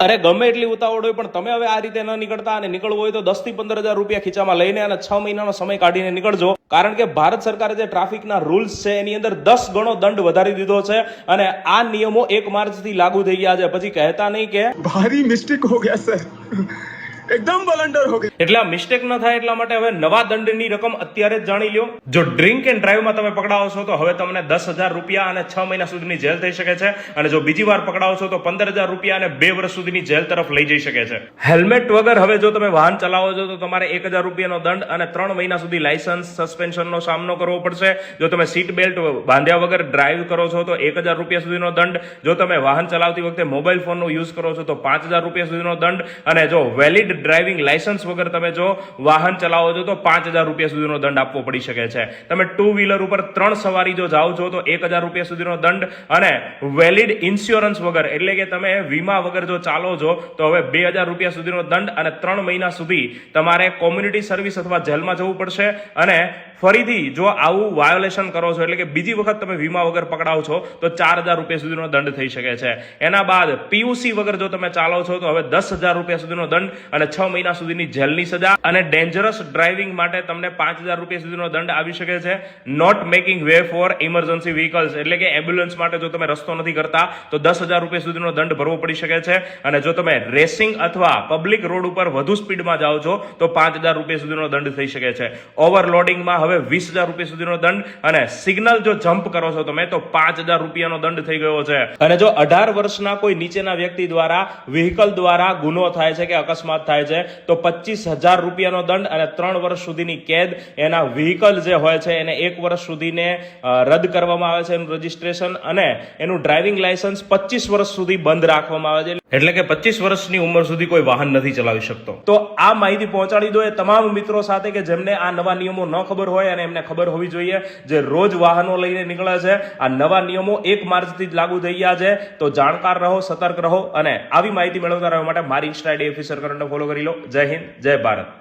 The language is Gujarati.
અરે ગમે એટલી ઉતાવળ હોય પણ તમે હવે આ રીતે ન નીકળતા, અને નીકળવું હોય તો 10 થી 15 હજાર રૂપિયા ખીચામાં લઈને અને 6 મહિનાનો સમય કાઢીને નીકળજો. કારણ કે ભારત સરકારે જે ટ્રાફિકના રૂલ્સ છે એની અંદર 10 ગણો દંડ વધારી દીધો છે, અને આ નિયમો 1 માર્ચથી લાગુ થઈ ગયા છે. પછી કહેતા નહીં કે भारी मिस्टेक हो गया सर, एकदम ब्लंडर हो गया. એટલે આ મિસ્ટેક ન થાય એટલા માટે હવે નવા દંડની રકમ અત્યારે જ જાણી લ્યો. જો ડ્રિંક એન્ડ ડ્રાઈવમાં તમે પકડાવો છો તો હવે તમને 10,000 રૂપિયા અને 6 મહિના સુધીની જેલ થઈ શકે છે, અને જો બીજી વાર પકડાવો છો તો 15,000 રૂપિયા અને 2 વર્ષ સુધીની જેલ તરફ લઈ જઈ શકે છે. હેલ્મેટ વગર હવે જો તમે વાહન ચલાવો છો તો તમારે 1,000 રૂપિયાનો દંડ અને 3 મહિના સુધી લાયસન્સ સસ્પેન્શનનો સામનો કરવો પડશે. જો તમે સીટ બેલ્ટ બાંધ્યા વગર ડ્રાઈવ કરો છો તો 1,000 રૂપિયા સુધીનો દંડ. જો તમે વાહન ચલાવતી વખતે મોબાઈલ ફોનનો યુઝ કરો છો તો 5,000 રૂપિયા સુધીનો દંડ, અને જો વેલિડ ડ્રાઇવિંગ લાયસન્સ વગર તમે જો વાહન ચલાવો છો તો 5,000 રૂપિયા સુધીનો દંડ આપવો પડી શકે છે. તમે 2 વ્હીલર ઉપર 3 સવારી જો જાઓ છો તો 1,000 રૂપિયા સુધીનો દંડ, અને વેલિડ ઇન્સ્યોરન્સ વગર એટલે કે તમે વીમા વગર જો ચાલો છો તો હવે 2,000 રૂપિયા સુધીનો દંડ અને 3 મહિના સુધી તમારે કોમ્યુનિટી સર્વિસ અથવા જેલમાં જવું પડશે. અને ફરીથી જો આવું વાયોલેશન કરો છો એટલે કે બીજી વખત તમે વીમા વગર પકડાવો છો તો 4,000 રૂપિયા સુધીનો દંડ થઈ શકે છે. એના બાદ પીયુસી વગર જો તમે ચાલો છો તો હવે 10,000 રૂપિયા સુધીનો દંડ અને 6 મહિના સુધીની જેલની સજા, અને ડેન્જરસ ડ્રાઇવિંગ માટે તમને 5,000 રૂપિયા સુધીનો દંડ આવી શકે છે. Not making way for emergency vehicles એટલે કે એમ્બ્યુલન્સ માટે જો તમે રસ્તો નથી કરતા તો 10,000 રૂપિયા સુધીનો દંડ ભરવો પડી શકે છે. અને જો તમે રેસિંગ અથવા પબ્લિક રોડ ઉપર વધુ સ્પીડમાં જાઓ છો તો 5,000 રૂપિયા સુધીનો દંડ થઈ શકે છે. ઓવરલોડિંગમાં હવે 20,000 રૂપિયા સુધીનો દંડ, અને સિગ્નલ જો જમ્પ કરો છો તમે તો 5,000 રૂપિયાનો દંડ થઈ ગયો છે. અને જો 18 વર્ષના કોઈ નીચેના વ્યક્તિ દ્વારા વ્હીકલ દ્વારા ગુનો થાય છે કે અકસ્માત થાય છે તો 25,000 રૂપિયાનો દંડ અને 3 વર્ષ સુધીની કેદ. એના વ્હીકલ જે હોય છે એને 1 વર્ષ સુધીને રદ કરવામાં આવે છે એનું રજીસ્ટ્રેશન, અને એનું ડ્રાઇવિંગ લાયસન્સ 25 વર્ષ સુધી બંધ રાખવામાં આવે છે. એટલે કે 25 વર્ષની ઉંમર સુધી કોઈ વાહન નથી ચલાવી શકતો. તો આ માહિતી પહોંચાડી દો એ તમામ મિત્રો સાથે કે જેમને આ નવા નિયમો ન ખબર હોય, અને એમને ખબર હોવી જોઈએ જે રોજ વાહનો લઈને નીકળે છે. આ નવા નિયમો 1 માર્ચથી જ લાગુ થઈ ગયા છે. તો જાણકાર રહો, સતર્ક રહો, અને આવી માહિતી મેળવતા રહેવા માટે મારી Insta ID officer current follow કરી લો. જય હિન્દ, જય ભારત.